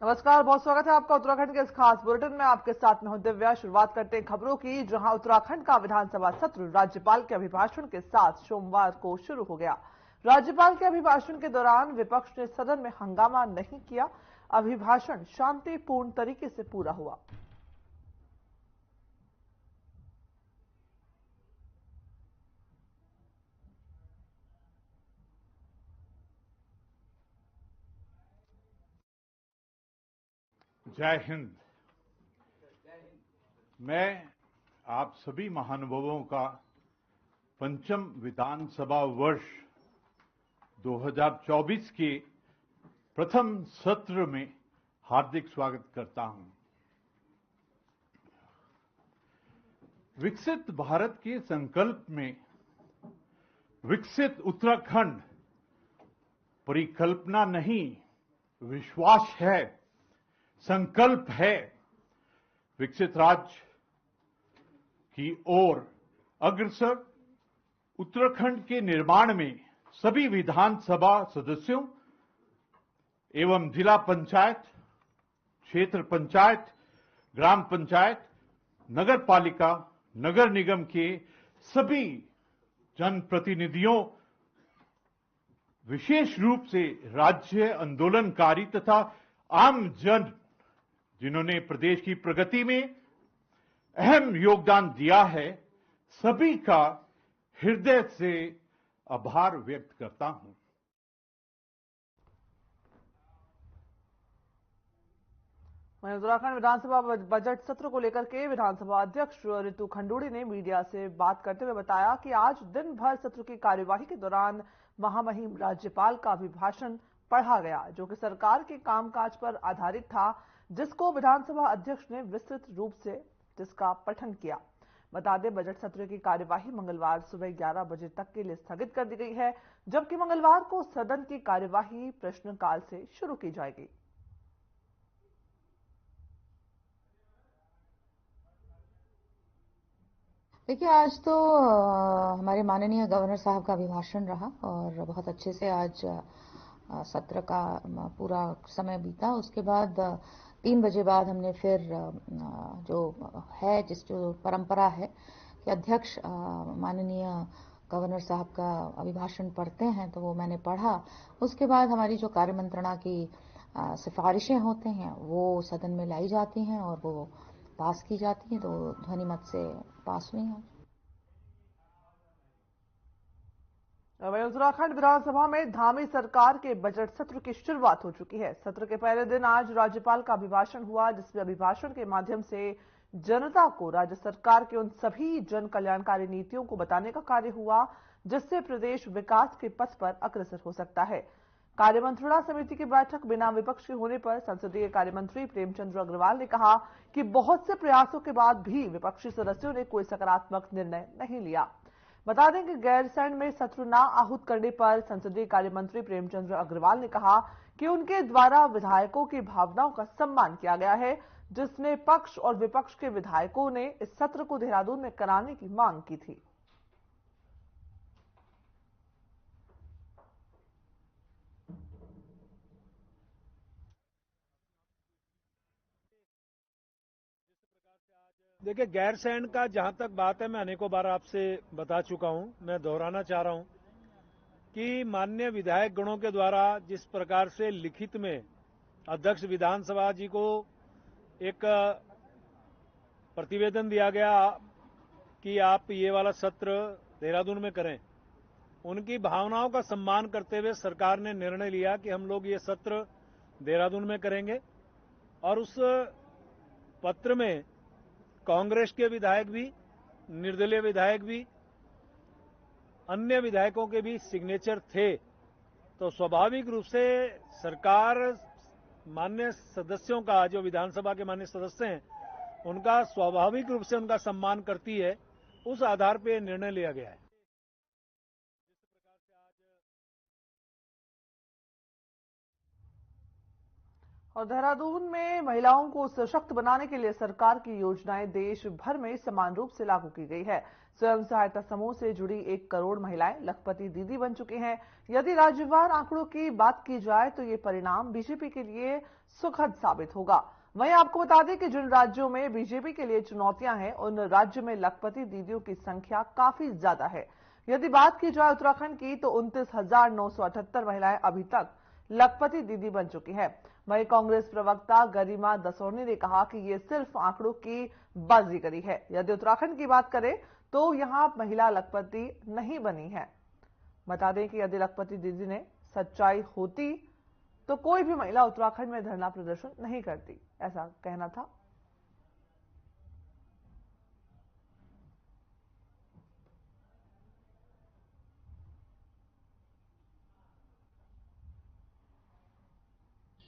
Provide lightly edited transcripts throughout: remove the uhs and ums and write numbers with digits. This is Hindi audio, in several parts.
नमस्कार, बहुत स्वागत है आपका उत्तराखंड के इस खास बुलेटिन में। आपके साथ में हूं दिव्या। शुरुआत करते हैं खबरों की, जहां उत्तराखंड का विधानसभा सत्र राज्यपाल के अभिभाषण के साथ सोमवार को शुरू हो गया। राज्यपाल के अभिभाषण के दौरान विपक्ष ने सदन में हंगामा नहीं किया। अभिभाषण शांतिपूर्ण तरीके से पूरा हुआ। जय हिंद। मैं आप सभी महानुभावों का पंचम विधानसभा वर्ष 2024 के प्रथम सत्र में हार्दिक स्वागत करता हूं। विकसित भारत के संकल्प में विकसित उत्तराखंड परिकल्पना नहीं, विश्वास है, संकल्प है। विकसित राज्य की ओर अग्रसर उत्तराखंड के निर्माण में सभी विधानसभा सदस्यों एवं जिला पंचायत, क्षेत्र पंचायत, ग्राम पंचायत, नगर पालिका, नगर निगम के सभी जनप्रतिनिधियों, विशेष रूप से राज्य आंदोलनकारी तथा आम जन जिन्होंने प्रदेश की प्रगति में अहम योगदान दिया है, सभी का हृदय से आभार व्यक्त करता हूं। वहीं उत्तराखंड विधानसभा बजट सत्र को लेकर के विधानसभा अध्यक्ष रितु खंडूड़ी ने मीडिया से बात करते हुए बताया कि आज दिन भर सत्र की कार्यवाही के दौरान महामहिम राज्यपाल का अभिभाषण पढ़ा गया, जो कि सरकार के कामकाज पर आधारित था, जिसको विधानसभा अध्यक्ष ने विस्तृत रूप से जिसका पठन किया। बता दें, बजट सत्र की कार्यवाही मंगलवार सुबह 11 बजे तक के लिए स्थगित कर दी गई है, जबकि मंगलवार को सदन की कार्यवाही प्रश्नकाल से शुरू की जाएगी। देखिए, आज तो हमारे माननीय गवर्नर साहब का अभिभाषण रहा और बहुत अच्छे से आज सत्र का पूरा समय बीता। उसके बाद 3 बजे बाद हमने फिर जो है जो परंपरा है कि अध्यक्ष माननीय गवर्नर साहब का अभिभाषण पढ़ते हैं, तो वो मैंने पढ़ा। उसके बाद हमारी जो कार्य मंत्रणा की सिफारिशें होते हैं वो सदन में लाई जाती हैं और वो पास की जाती हैं, तो ध्वनि मत से पास हुई हैं। वहीं उत्तराखंड विधानसभा में धामी सरकार के बजट सत्र की शुरुआत हो चुकी है। सत्र के पहले दिन आज राज्यपाल का अभिभाषण हुआ, जिसमें अभिभाषण के माध्यम से जनता को राज्य सरकार के उन सभी जन कल्याणकारी नीतियों को बताने का कार्य हुआ, जिससे प्रदेश विकास के पथ पर अग्रसर हो सकता है। कार्य मंत्रणा समिति की बैठक बिना विपक्ष के होने पर संसदीय कार्य मंत्री प्रेमचंद अग्रवाल ने कहा कि बहुत से प्रयासों के बाद भी विपक्षी सदस्यों ने कोई सकारात्मक निर्णय नहीं लिया। बता दें कि गैरसैंण में सत्र न आहूत करने पर संसदीय कार्य मंत्री प्रेमचंद अग्रवाल ने कहा कि उनके द्वारा विधायकों की भावनाओं का सम्मान किया गया है, जिसमें पक्ष और विपक्ष के विधायकों ने इस सत्र को देहरादून में कराने की मांग की थी। देखिए, गैरसैंण का जहां तक बात है, मैं अनेकों बार आपसे बता चुका हूं, मैं दोहराना चाह रहा हूं कि माननीय विधायक गणों के द्वारा जिस प्रकार से लिखित में अध्यक्ष विधानसभा जी को एक प्रतिवेदन दिया गया कि आप ये वाला सत्र देहरादून में करें, उनकी भावनाओं का सम्मान करते हुए सरकार ने निर्णय लिया कि हम लोग ये सत्र देहरादून में करेंगे। और उस पत्र में कांग्रेस के विधायक भी, निर्दलीय विधायक भी, अन्य विधायकों के भी सिग्नेचर थे। तो स्वाभाविक रूप से सरकार माननीय सदस्यों का, जो विधानसभा के माननीय सदस्य हैं, उनका स्वाभाविक रूप से उनका सम्मान करती है। उस आधार पर निर्णय लिया गया है। और देहरादून में महिलाओं को सशक्त बनाने के लिए सरकार की योजनाएं देश भर में समान रूप से लागू की गई है। स्वयं सहायता समूह से जुड़ी 1 करोड़ महिलाएं लखपति दीदी बन चुकी हैं। यदि राज्यवार आंकड़ों की बात की जाए तो ये परिणाम बीजेपी के लिए सुखद साबित होगा। वहीं आपको बता दें कि जिन राज्यों में बीजेपी के लिए चुनौतियां हैं, उन राज्यों में लखपति दीदियों की संख्या काफी ज्यादा है। यदि बात की जाए उत्तराखंड की तो 29,978 महिलाएं अभी तक लखपति दीदी बन चुकी हैं। वहीं कांग्रेस प्रवक्ता गरिमा दसोनी ने कहा कि ये सिर्फ आंकड़ों की बाजीगरी है। यदि उत्तराखंड की बात करें तो यहां महिला लखपति नहीं बनी है। बता दें कि यदि लखपति दीदी ने सच्चाई होती तो कोई भी महिला उत्तराखंड में धरना प्रदर्शन नहीं करती, ऐसा कहना था।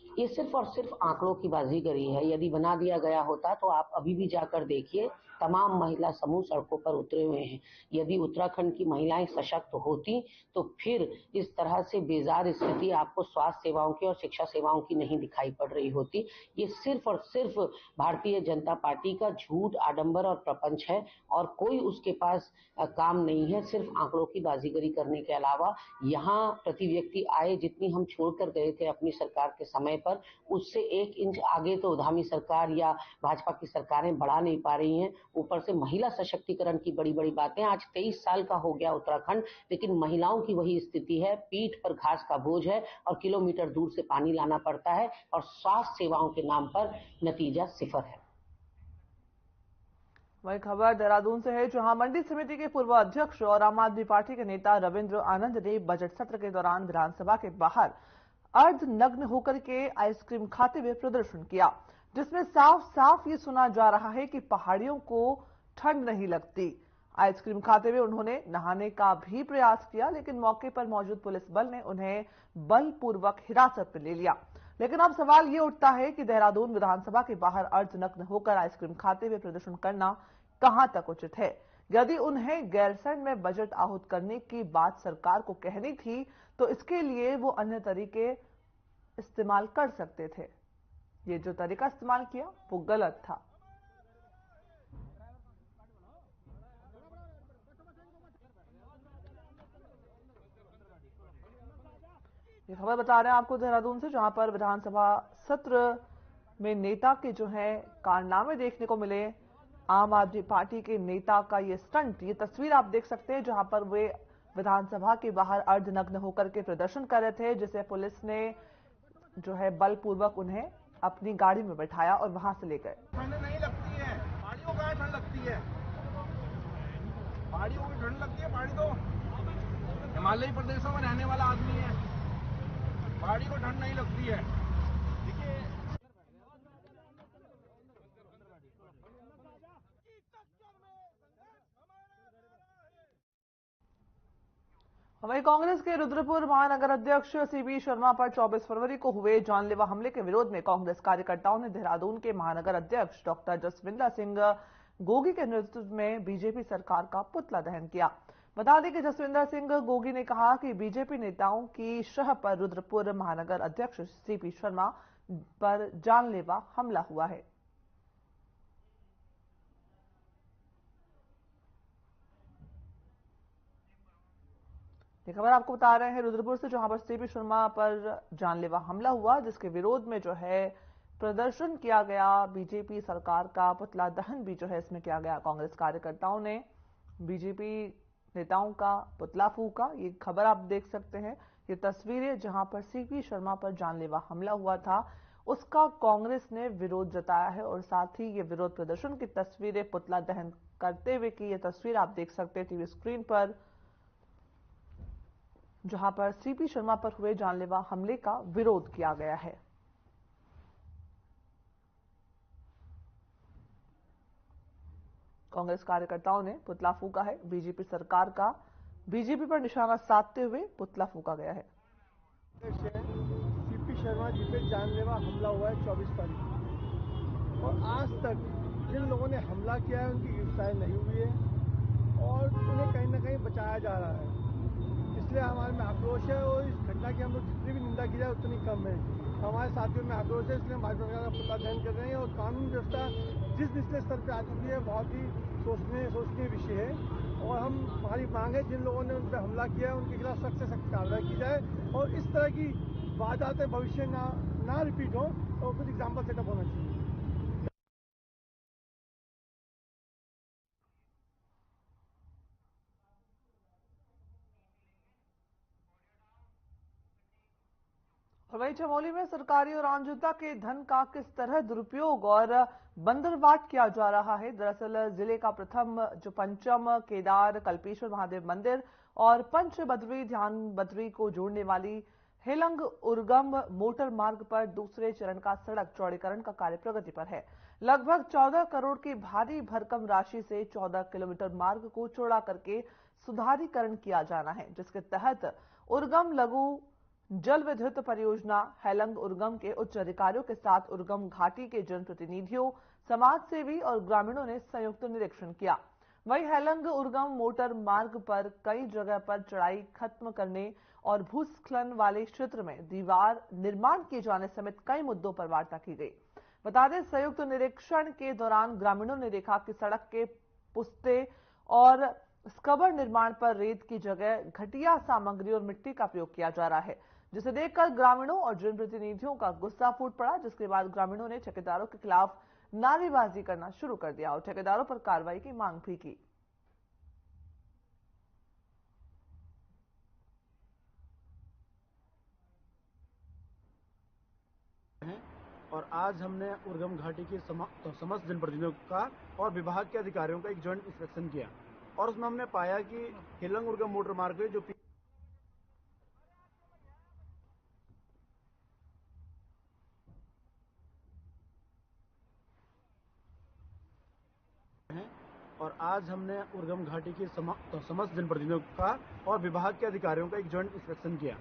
ये सिर्फ और सिर्फ आंकड़ों की बाजीगरी है। यदि बना दिया गया होता तो आप अभी भी जाकर देखिए, तमाम महिला समूह सड़कों पर उतरे हुए हैं। यदि उत्तराखंड की महिलाएं सशक्त होती तो फिर इस तरह से बेजार स्थिति आपको स्वास्थ्य सेवाओं की और शिक्षा सेवाओं की नहीं दिखाई पड़ रही होती। ये सिर्फ और सिर्फ भारतीय जनता पार्टी का झूठ, आडंबर और प्रपंच है और कोई उसके पास काम नहीं है, सिर्फ आंकड़ों की बाजीगरी करने के अलावा। यहाँ प्रति व्यक्ति आय जितनी हम छोड़कर गए थे अपनी सरकार के समय पर, उससे 1 इंच आगे तो धामी सरकार या भाजपा की सरकारें बढ़ा नहीं पा रही हैं। ऊपर से महिला सशक्तिकरण की बड़ी बड़ी बातें। आज 23 साल का हो गया उत्तराखंड, लेकिन महिलाओं की वही स्थिति है। पीठ पर घास का बोझ है और किलोमीटर दूर से पानी लाना पड़ता है और स्वास्थ्य सेवाओं के नाम पर नतीजा 0 है। वही खबर देहरादून से है, जहां मंडी समिति के पूर्व अध्यक्ष और आम आदमी पार्टी के नेता रविंद्र आनंद ने बजट सत्र के दौरान विधानसभा के बाहर अर्धनग्न होकर के आइसक्रीम खाते हुए प्रदर्शन किया, जिसमें साफ साफ ये सुना जा रहा है कि पहाड़ियों को ठंड नहीं लगती। आइसक्रीम खाते हुए उन्होंने नहाने का भी प्रयास किया, लेकिन मौके पर मौजूद पुलिस बल ने उन्हें बलपूर्वक हिरासत में ले लिया। लेकिन अब सवाल ये उठता है कि देहरादून विधानसभा के बाहर अर्धनग्न होकर आइसक्रीम खाते हुए प्रदर्शन करना कहां तक उचित है। यदि उन्हें गैरसैंण में बजट आहूत करने की बात सरकार को कहनी थी तो इसके लिए वो अन्य तरीके इस्तेमाल कर सकते थे। ये जो तरीका इस्तेमाल किया वो गलत था। ये खबर बता रहे हैं आपको देहरादून से, जहां पर विधानसभा सत्र में नेता के जो है कारनामे देखने को मिले। आम आदमी पार्टी के नेता का ये स्टंट, ये तस्वीर आप देख सकते हैं, जहां पर वे विधानसभा के बाहर अर्धनग्न होकर के प्रदर्शन कर रहे थे, जिसे पुलिस ने जो है बलपूर्वक उन्हें अपनी गाड़ी में बैठाया और वहां से ले गए। ठंड नहीं लगती है, पहाड़ियों को ठंड लगती है, पहाड़ियों को ठंड लगती है। पहाड़ी तो हिमालयी प्रदेशों में रहने वाला आदमी है, पहाड़ी को ठंड नहीं लगती है। वहीं कांग्रेस के रुद्रपुर महानगर अध्यक्ष सीपी शर्मा पर 24 फरवरी को हुए जानलेवा हमले के विरोध में कांग्रेस कार्यकर्ताओं ने देहरादून के महानगर अध्यक्ष डॉक्टर जसविंदर सिंह गोगी के नेतृत्व में बीजेपी सरकार का पुतला दहन किया। बता दें कि जसविंदर सिंह गोगी ने कहा कि बीजेपी नेताओं की शह पर रुद्रपुर महानगर अध्यक्ष सीपी शर्मा पर जानलेवा हमला हुआ है। ये खबर आपको बता रहे हैं रुद्रपुर से, जहां पर सीपी शर्मा पर जानलेवा हमला हुआ, जिसके विरोध में जो है प्रदर्शन किया गया। बीजेपी सरकार का पुतला दहन भी जो है इसमें किया गया। कांग्रेस कार्यकर्ताओं ने बीजेपी नेताओं का पुतला फूंका। ये खबर आप देख सकते हैं, ये तस्वीरें जहां पर सीपी शर्मा पर जानलेवा हमला हुआ था, उसका कांग्रेस ने विरोध जताया है और साथ ही ये विरोध प्रदर्शन की तस्वीरें पुतला दहन करते हुए की ये तस्वीर आप देख सकते हैं टीवी स्क्रीन पर, जहां पर सीपी शर्मा पर हुए जानलेवा हमले का विरोध किया गया है। कांग्रेस कार्यकर्ताओं ने पुतला फूंका है। बीजेपी सरकार का बीजेपी पर निशाना साधते हुए पुतला फूंका गया है। सीपी शर्मा जी पे जानलेवा हमला हुआ है 24 तारीख और आज तक जिन लोगों ने हमला किया है उनकी गिरफ्तारी नहीं हुई है और उन्हें कहीं ना कहीं बचाया जा रहा है। इसलिए हमारे में आक्रोश है और इस घटना की हम लोग जितनी भी निंदा की जाए उतनी कम है। हमारे साथियों में आक्रोश है, इसलिए भाजपा सरकार का पुतला दहन कर रहे हैं और कानून व्यवस्था जिस निचले स्तर पर आ चुकी है बहुत ही सोचनीय विषय है और हमारी मांग है जिन लोगों ने उन पर हमला किया है उनके खिलाफ सख्त से सख्त कार्रवाई की जाए और इस तरह की वारदातें भविष्य ना रिपीट हो और कुछ एग्जाम्पल सेटअप होना चाहिए। और वहीं चमोली में सरकारी और आम जनता के धन का किस तरह दुरुपयोग और बंदरबाट किया जा रहा है। दरअसल जिले का प्रथम जो पंचम केदार कल्पेश्वर महादेव मंदिर और पंच बद्री ध्यान बद्री को जोड़ने वाली हेलंग उर्गम मोटर मार्ग पर दूसरे चरण का सड़क चौड़ीकरण का कार्य प्रगति पर है। लगभग 14 करोड़ की भारी भरकम राशि से 14 किलोमीटर मार्ग को चौड़ा करके सुधारीकरण किया जाना है, जिसके तहत उर्गम लघु जल विद्युत परियोजना हेलंग उर्गम के उच्च अधिकारियों के साथ उर्गम घाटी के जनप्रतिनिधियों, समाज सेवी और ग्रामीणों ने संयुक्त निरीक्षण किया। वहीं हेलंग उर्गम मोटर मार्ग पर कई जगह पर चढ़ाई खत्म करने और भूस्खलन वाले क्षेत्र में दीवार निर्माण किए जाने समेत कई मुद्दों पर वार्ता की गई। बता दें, संयुक्त निरीक्षण के दौरान ग्रामीणों ने देखा कि सड़क के पुस्ते और स्कबर निर्माण पर रेत की जगह घटिया सामग्री और मिट्टी का प्रयोग किया जा रहा है, जिसे देखकर ग्रामीणों और जनप्रतिनिधियों का गुस्सा फूट पड़ा, जिसके बाद ग्रामीणों ने ठेकेदारों के खिलाफ नारेबाजी करना शुरू कर दिया और ठेकेदारों पर कार्रवाई की मांग भी की। और आज हमने उर्गम घाटी के समस्त जनप्रतिनिधियों का और विभाग के अधिकारियों का एक जॉइंट इंस्पेक्शन किया और उसमें हमने पाया कि हेलंग उर्गम मोटर मार्ग पे जो और आज हमने उर्गम घाटी के समस्त जनप्रतिनिधियों का और विभाग के अधिकारियों का एक जॉइंट इंस्पेक्शन किया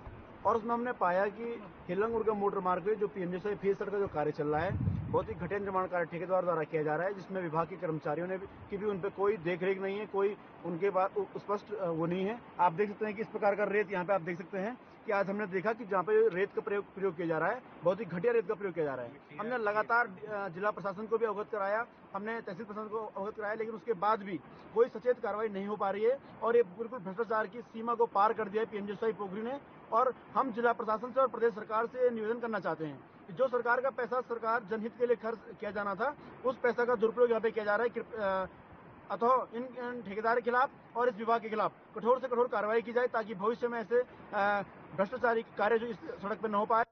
और उसमें हमने पाया कि हेलंग उर्गम मोटर मार्ग पे जो पीएमजीएसवाई फेज सड़क का जो कार्य चल रहा है, बहुत ही घटिया निर्माण कार्य ठेकेदार द्वारा किया जा रहा है, जिसमें विभाग के कर्मचारियों ने की भी उन पर कोई देखरेख नहीं है, कोई उनके बाद स्पष्ट वो नहीं है। आप देख सकते हैं कि इस प्रकार का रेत यहाँ पे आप देख सकते हैं कि आज हमने देखा कि जहाँ पे रेत का प्रयोग किया जा रहा है, बहुत ही घटिया रेत का प्रयोग किया जा रहा है। हमने लगातार जिला प्रशासन को भी अवगत कराया, हमने तहसील प्रशासन को अवगत कराया, लेकिन उसके बाद भी कोई सचेत कार्रवाई नहीं हो पा रही है और ये बिल्कुल भ्रष्टाचार की सीमा को पार कर दिया है पीएमजीएसवाई पोखरी ने। और हम जिला प्रशासन से और प्रदेश सरकार से निवेदन करना चाहते हैं कि जो सरकार का पैसा सरकार जनहित के लिए खर्च किया जाना था, उस पैसा का दुरुपयोग यहाँ पे किया जा रहा है। अतः इन ठेकेदार के खिलाफ और इस विभाग के खिलाफ कठोर से कठोर कार्रवाई की जाए, ताकि भविष्य में ऐसे भ्रष्टाचारी कार्य जो इस सड़क पर न हो पाए।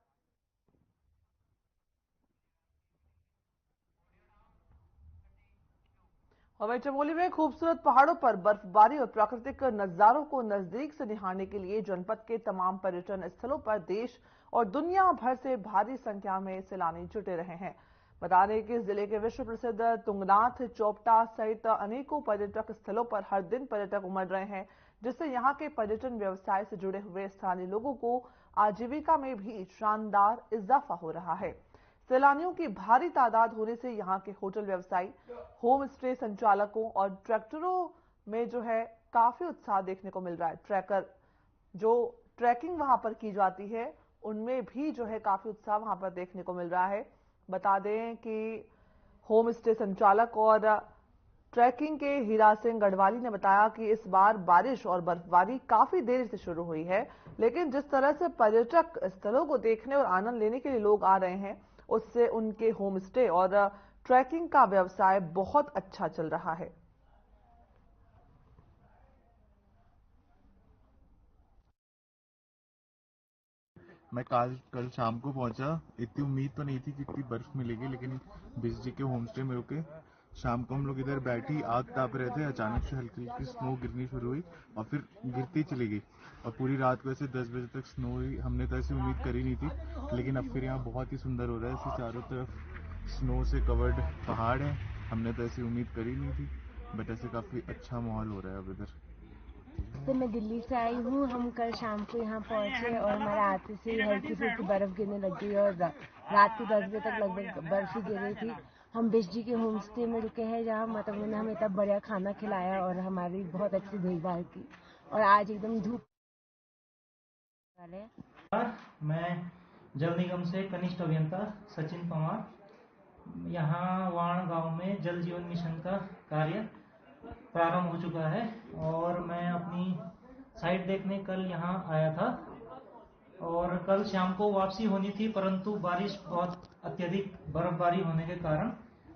और चमोली में खूबसूरत पहाड़ों पर बर्फबारी और प्राकृतिक नजारों को नजदीक से निहारने के लिए जनपद के तमाम पर्यटन स्थलों पर देश और दुनिया भर से भारी संख्या में सैलानी जुटे रहे हैं। बता दें कि जिले के विश्व प्रसिद्ध तुंगनाथ चौपटा सहित अनेकों पर्यटक स्थलों पर हर दिन पर्यटक उमड़ रहे हैं, जिससे यहाँ के पर्यटन व्यवसाय से जुड़े हुए स्थानीय लोगों को आजीविका में भी शानदार इजाफा हो रहा है। सैलानियों की भारी तादाद होने से यहाँ के होटल व्यवसायी, होम स्टे संचालकों और ट्रैक्टरों में जो है काफी उत्साह देखने को मिल रहा है। ट्रैकर जो ट्रैकिंग वहां पर की जाती है, उनमें भी जो है काफी उत्साह वहां पर देखने को मिल रहा है। बता दें कि होम स्टे संचालक और ट्रैकिंग के हीरा सिंह गढ़वाली ने बताया कि इस बार बारिश और बर्फबारी काफी देर से शुरू हुई है, लेकिन जिस तरह से पर्यटक स्थलों को देखने और आनंद लेने के लिए लोग आ रहे हैं, उससे उनके होम स्टे और ट्रैकिंग का व्यवसाय बहुत अच्छा चल रहा है। मैं कल शाम को पहुंचा। इतनी उम्मीद तो नहीं थी कि इतनी बर्फ मिलेगी, लेकिन बिजली के होम स्टे में रुके। शाम को हम लोग इधर बैठी आग ताप रहे थे, अचानक से हल्की हल्की स्नो गिरनी शुरू हुई और फिर गिरती चली गई और पूरी रात को ऐसे 10 बजे तक स्नो हुई। हमने तो ऐसी उम्मीद करी नहीं थी, लेकिन अब फिर यहाँ बहुत ही सुंदर हो रहा है। ऐसे चारों तरफ स्नो से कवर्ड पहाड़ है, हमने तो ऐसी उम्मीद करी नहीं थी, बट ऐसे काफ़ी अच्छा माहौल हो रहा है अब इधर। तो मैं दिल्ली से आई हूँ। हम कल शाम को यहाँ पहुँचे और हमारे आते से हल्की फुल्की बर्फ गिरने लग गई और रात को 10 बजे तक लगभग बर्फ ही गिर रही थी। हम बिजली के होम स्टे में रुके हैं, जहाँ मतलब उन्होंने हमें इतना बढ़िया खाना खिलाया और हमारी बहुत अच्छी देखभाल की। और आज एकदम धूप वाले। मैं जल निगम से कनिष्ठ अभियंता सचिन पवार। यहाँ वाण गांव में जल जीवन मिशन का कार्य प्रारंभ हो चुका है और मैं अपनी साइट देखने कल यहाँ आया था और कल शाम को वापसी होनी थी, परंतु बारिश बहुत अत्यधिक बर्फबारी होने के कारण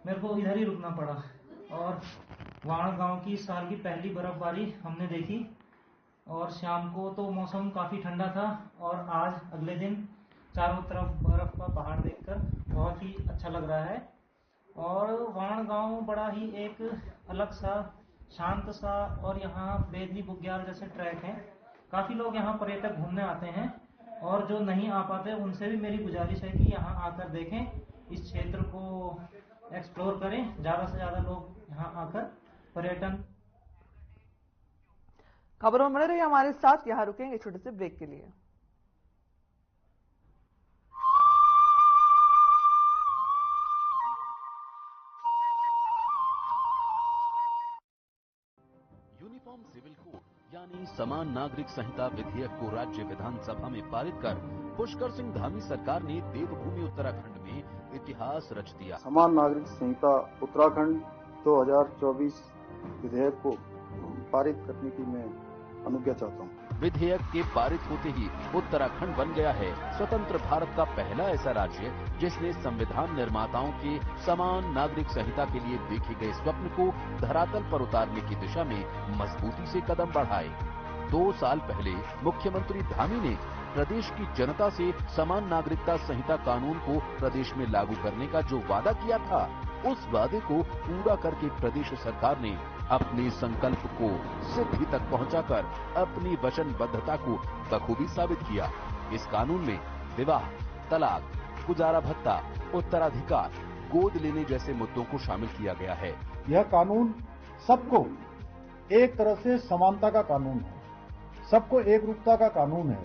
मेरे को इधर ही रुकना पड़ा और वाण गांव की इस साल की पहली बर्फबारी हमने देखी और शाम को तो मौसम काफ़ी ठंडा था और आज अगले दिन चारों तरफ बर्फ का पहाड़ देखकर बहुत ही अच्छा लग रहा है। और वाण गांव बड़ा ही एक अलग सा, शांत सा, और यहाँ बेदनी बुग्याल जैसे ट्रैक हैं। काफ़ी लोग यहाँ पर्यटक घूमने आते हैं और जो नहीं आ पाते उनसे भी मेरी गुजारिश है कि यहाँ आकर देखें, इस क्षेत्र को एक्सप्लोर करें, ज़्यादा से ज़्यादा लोग यहाँ आकर पर्यटन। खबरों में बने रहिए हमारे साथ, यहाँ रुकेंगे छोटे से ब्रेक के लिए। यूनिफॉर्म सिविल कोड यानी समान नागरिक संहिता विधेयक को राज्य विधानसभा में पारित कर पुष्कर सिंह धामी सरकार ने देवभूमि उत्तराखंड में इतिहास रच दिया। समान नागरिक संहिता उत्तराखंड 2024 विधेयक को पारित करने की मैं अनुज्ञा चाहता हूँ। विधेयक के पारित होते ही उत्तराखंड बन गया है स्वतंत्र भारत का पहला ऐसा राज्य जिसने संविधान निर्माताओं के समान नागरिक संहिता के लिए देखे गए स्वप्न को धरातल पर उतारने की दिशा में मजबूती से कदम बढ़ाए। 2 साल पहले मुख्यमंत्री धामी ने प्रदेश की जनता से समान नागरिकता संहिता कानून को प्रदेश में लागू करने का जो वादा किया था, उस वादे को पूरा करके प्रदेश सरकार ने अपने संकल्प को सिद्धि तक पहुंचाकर अपनी वचनबद्धता को बखूबी साबित किया। इस कानून में विवाह, तलाक, गुजारा भत्ता, उत्तराधिकार, गोद लेने जैसे मुद्दों को शामिल किया गया है। यह कानून सबको एक तरह से समानता का कानून है, सबको एक रूपता का कानून है,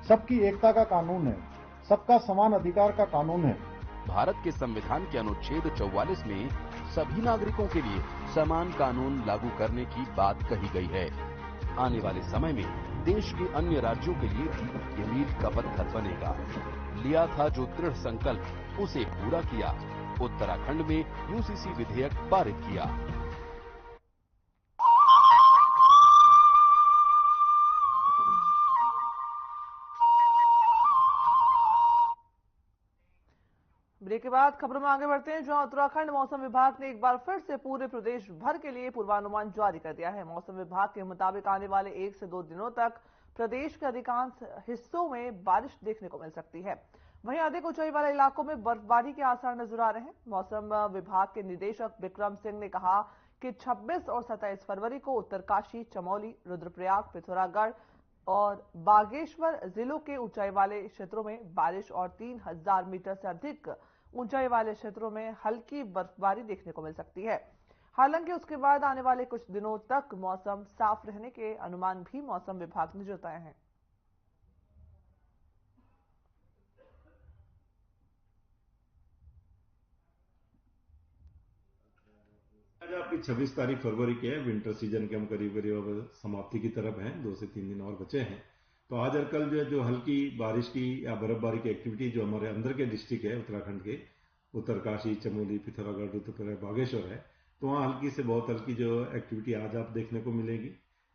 सबकी एकता का कानून है, सबका समान अधिकार का कानून है। भारत के संविधान के अनुच्छेद 44 में सभी नागरिकों के लिए समान कानून लागू करने की बात कही गई है। आने वाले समय में देश के अन्य राज्यों के लिए भी ये मील का पत्थर बनेगा। लिया था जो दृढ़ संकल्प, उसे पूरा किया। उत्तराखंड में यूसीसी विधेयक पारित किया। ब्रेक के बाद खबरों में आगे बढ़ते हैं, जहां उत्तराखंड मौसम विभाग ने एक बार फिर से पूरे प्रदेश भर के लिए पूर्वानुमान जारी कर दिया है। मौसम विभाग के मुताबिक आने वाले 1 से 2 दिनों तक प्रदेश के अधिकांश हिस्सों में बारिश देखने को मिल सकती है। वहीं अधिक ऊंचाई वाले इलाकों में बर्फबारी के आसार नजर आ रहे हैं। मौसम विभाग के निदेशक विक्रम सिंह ने कहा कि 26 और 27 फरवरी को उत्तरकाशी, चमोली, रुद्रप्रयाग, पिथौरागढ़ और बागेश्वर जिलों के ऊंचाई वाले क्षेत्रों में बारिश और 3000 मीटर से अधिक ऊंचाई वाले क्षेत्रों में हल्की बर्फबारी देखने को मिल सकती है। हालांकि उसके बाद आने वाले कुछ दिनों तक मौसम साफ रहने के अनुमान भी मौसम विभाग ने जताए हैं। आज आपकी 26 तारीख फरवरी के है। विंटर सीजन के हम करीब करीब समाप्ति की तरफ हैं। 2 से 3 दिन और बचे हैं। तो आज और कल जो हल्की बारिश की या बर्फबारी की एक्टिविटी जो हमारे अंदर के डिस्ट्रिक्ट है उत्तराखंड के, उत्तरकाशी, चमोली, पिथौरागढ़, रुद्रप्रयाग, बागेश्वर है, तो वहाँ हल्की से बहुत हल्की जो एक्टिविटी आज आप देखने को मिलेगी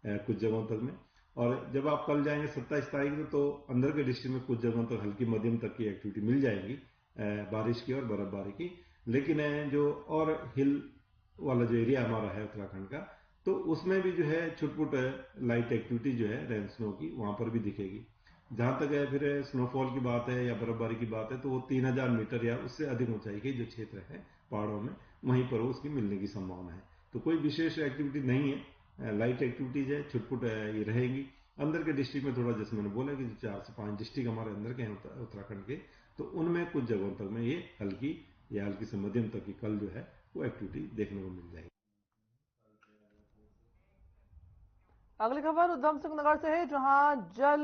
कुछ जगहों तक में। और जब आप कल जाएंगे 27 तारीख को, तो अंदर के डिस्ट्रिक्ट में कुछ जगहों तक हल्की मध्यम तक की एक्टिविटी मिल जाएगी बारिश की और बर्फबारी की। लेकिन जो और हिल वाला जो एरिया हमारा है उत्तराखंड का, तो उसमें भी जो है छुटपुट लाइट एक्टिविटी जो है रेन स्नो की वहां पर भी दिखेगी। जहां तक है फिर स्नोफॉल की बात है या बर्फबारी की बात है, तो वो 3000 मीटर या उससे अधिक ऊंचाई के जो क्षेत्र है पहाड़ों में, वहीं पर उसकी मिलने की संभावना है। तो कोई विशेष एक्टिविटी नहीं है, लाइट एक्टिविटीज है, छुटपुट ये रहेगी। अंदर के डिस्ट्रिक्ट में थोड़ा, जैसे मैंने बोला कि 4 से 5 डिस्ट्रिक्ट हमारे अंदर के हैं उत्तराखंड के, तो उनमें कुछ जगहों तक में ये हल्की या हल्की से मध्यम तक की कल जो है वो एक्टिविटी देखने को मिल जाएगी। अगली खबर उधम सिंह नगर से है, जहां जल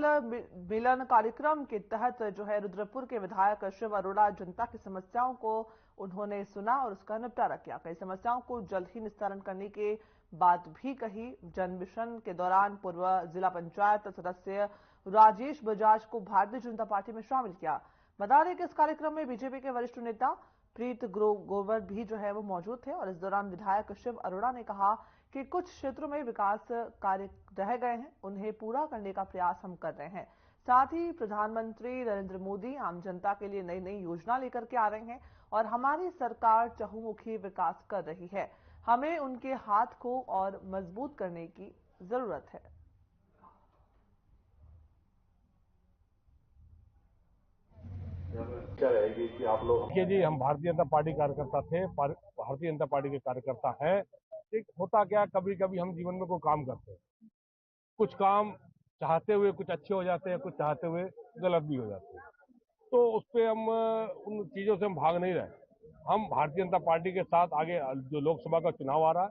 मिलन कार्यक्रम के तहत जो है रुद्रपुर के विधायक शिव अरोड़ा जनता की समस्याओं को उन्होंने सुना और उसका निपटारा किया। कई समस्याओं को जल्द ही निस्तारण करने की बात भी कही। जन मिशन के दौरान पूर्व जिला पंचायत सदस्य राजेश बजाज को भारतीय जनता पार्टी में शामिल किया। बता दें कि इस कार्यक्रम में बीजेपी के वरिष्ठ नेता प्रीत ग्रोवर भी जो है वो मौजूद थे और इस दौरान विधायक शिव अरोड़ा ने कहा कि कुछ क्षेत्रों में विकास कार्य रह गए हैं, उन्हें पूरा करने का प्रयास हम कर रहे हैं। साथ ही प्रधानमंत्री नरेंद्र मोदी आम जनता के लिए नई नई योजना लेकर के आ रहे हैं और हमारी सरकार चहुमुखी विकास कर रही है। हमें उनके हाथ को और मजबूत करने की जरूरत है। क्या रहेगी कि आप लोग देखिए जी, हम भारतीय जनता पार्टी कार्यकर्ता थे, भारतीय जनता पार्टी के कार्यकर्ता हैं। एक होता क्या, कभी कभी हम जीवन में कोई काम करते हैं, कुछ काम चाहते हुए कुछ अच्छे हो जाते हैं, कुछ चाहते हुए गलत भी हो जाते हैं। तो उस पर हम उन चीजों से हम भाग नहीं रहे। हम भारतीय जनता पार्टी के साथ आगे जो लोकसभा का चुनाव आ रहा है,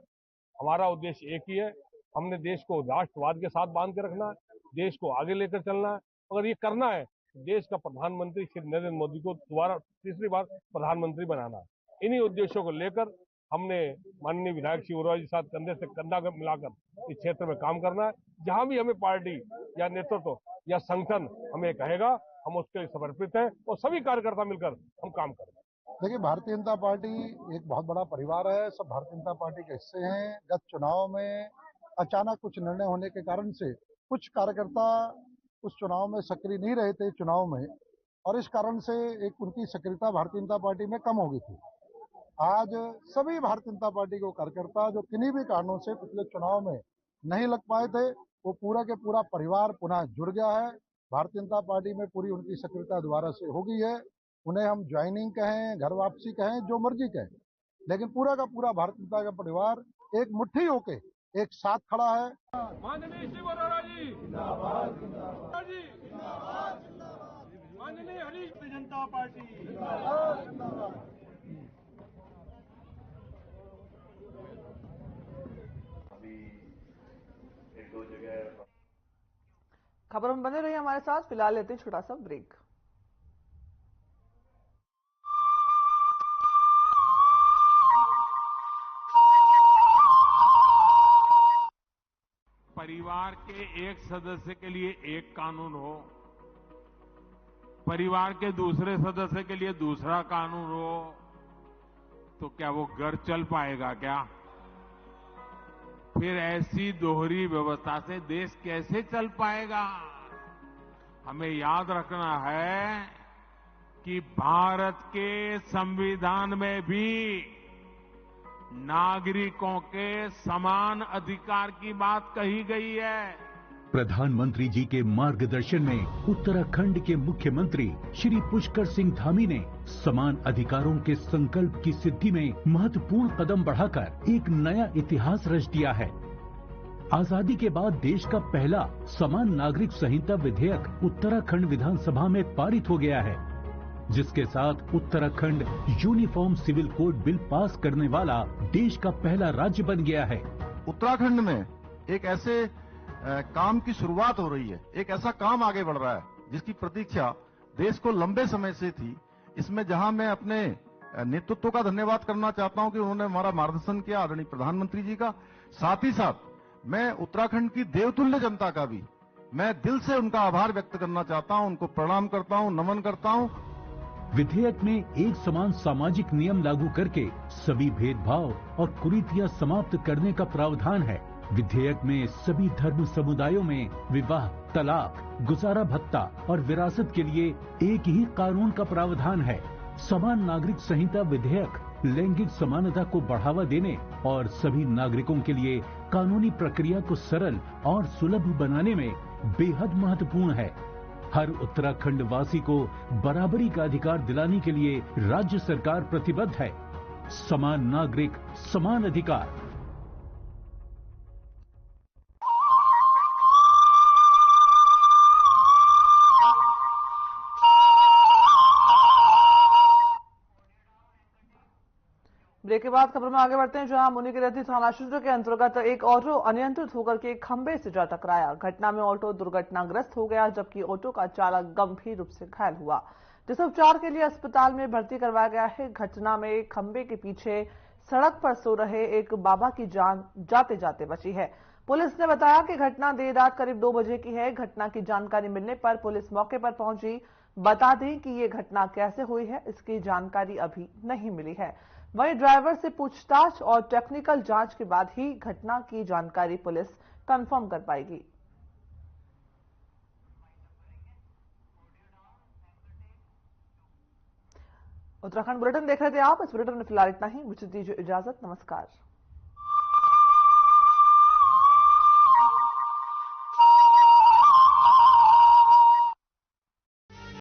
हमारा उद्देश्य एक ही है। हमने देश को राष्ट्रवाद के साथ बांध के रखना है, देश को आगे लेकर चलना है। अगर ये करना है, देश का प्रधानमंत्री श्री नरेंद्र मोदी को दोबारा तीसरी बार प्रधानमंत्री बनाना है। इन्हीं उद्देश्यों को लेकर हमने माननीय विधायक श्री उराव जी के साथ कंधे से कंधा मिलाकर इस क्षेत्र में काम करना है। जहां भी हमें पार्टी या नेतृत्व या संगठन हमें कहेगा, हम उसके लिए समर्पित हैं और सभी कार्यकर्ता मिलकर हम काम करेंगे। देखिए, भारतीय जनता पार्टी एक बहुत बड़ा परिवार है, सब भारतीय जनता पार्टी के हिस्से हैं। गत चुनाव में अचानक कुछ निर्णय होने के कारण से कुछ कार्यकर्ता उस चुनाव में सक्रिय नहीं रहे थे चुनाव में, और इस कारण से एक उनकी सक्रियता भारतीय जनता पार्टी में कम हो गई थी। आज सभी भारतीय जनता पार्टी के कार्यकर्ता जो किन्हीं भी कारणों से पिछले चुनाव में नहीं लग पाए थे, वो पूरा के पूरा परिवार पुनः जुड़ गया है। भारतीय जनता पार्टी में पूरी उनकी सक्रियता दोबारा से हो गई है। उन्हें हम ज्वाइनिंग कहें, घर वापसी कहें, जो मर्जी कहें, लेकिन पूरा का पूरा भारतीय जनता का परिवार एक मुट्ठी होके एक साथ खड़ा है। माननीय श्री वरोरा जी जिंदाबाद, जिंदाबाद जी जिंदाबाद, माननीय हरीश जनता पार्टी जिंदाबाद, जिंदाबाद। अभी एक दो जगह खबरों में बने रहिए हमारे साथ। फिलहाल लेते हैं छोटा सा ब्रेक। परिवार के एक सदस्य के लिए एक कानून हो, परिवार के दूसरे सदस्य के लिए दूसरा कानून हो, तो क्या वो घर चल पाएगा क्या? फिर ऐसी दोहरी व्यवस्था से देश कैसे चल पाएगा? हमें याद रखना है कि भारत के संविधान में भी नागरिकों के समान अधिकार की बात कही गई है। प्रधानमंत्री जी के मार्गदर्शन में उत्तराखंड के मुख्यमंत्री श्री पुष्कर सिंह धामी ने समान अधिकारों के संकल्प की सिद्धि में महत्वपूर्ण कदम बढ़ाकर एक नया इतिहास रच दिया है। आजादी के बाद देश का पहला समान नागरिक संहिता विधेयक उत्तराखंड विधानसभा में पारित हो गया है, जिसके साथ Uttarakhand uniform civil code bill pass करने वाला देश का पहला राज्य बन गया है। उत्तराखंड में एक ऐसे काम की शुरुआत हो रही है, एक ऐसा काम आगे बढ़ रहा है जिसकी प्रतीक्षा देश को लंबे समय से थी। इसमें जहां मैं अपने नेतृत्व का धन्यवाद करना चाहता हूं कि उन्होंने हमारा मार्गदर्शन किया, आदरणीय प्रधानमंत्री जी का, साथ ही साथ मैं उत्तराखंड की देवतुल्य जनता का भी मैं दिल से उनका आभार व्यक्त करना चाहता हूं, उनको प्रणाम करता हूं, नमन करता हूं। विधेयक में एक समान सामाजिक नियम लागू करके सभी भेदभाव और कुरीतियां समाप्त करने का प्रावधान है। विधेयक में सभी धर्म समुदायों में विवाह, तलाक, गुजारा भत्ता और विरासत के लिए एक ही कानून का प्रावधान है। समान नागरिक संहिता विधेयक लैंगिक समानता को बढ़ावा देने और सभी नागरिकों के लिए कानूनी प्रक्रिया को सरल और सुलभ बनाने में बेहद महत्वपूर्ण है। हर उत्तराखंड वासी को बराबरी का अधिकार दिलाने के लिए राज्य सरकार प्रतिबद्ध है। समान नागरिक, समान अधिकार। ब्रेक के बाद खबर में आगे बढ़ते हैं, जहां मुनिकीरती थाना क्षेत्र के अंतर्गत एक ऑटो अनियंत्रित होकर के खंभे से जा टकराया। घटना में ऑटो दुर्घटनाग्रस्त हो गया, जबकि ऑटो का चालक गंभीर रूप से घायल हुआ, जिसे उपचार के लिए अस्पताल में भर्ती करवाया गया है। घटना में खंभे के पीछे सड़क पर सो रहे एक बाबा की जान जाते जाते बची है। पुलिस ने बताया कि घटना देर रात करीब 2 बजे की है। घटना की जानकारी मिलने पर पुलिस मौके पर पहुंची। बता दें कि ये घटना कैसे हुई है, इसकी जानकारी अभी नहीं मिली है। वहीं ड्राइवर से पूछताछ और टेक्निकल जांच के बाद ही घटना की जानकारी पुलिस कंफर्म कर पाएगी। उत्तराखंड बुलेटिन देख रहे थे आप। इस बुलेटिन में फिलहाल इतना ही। मुझे दीजिए इजाजत। नमस्कार।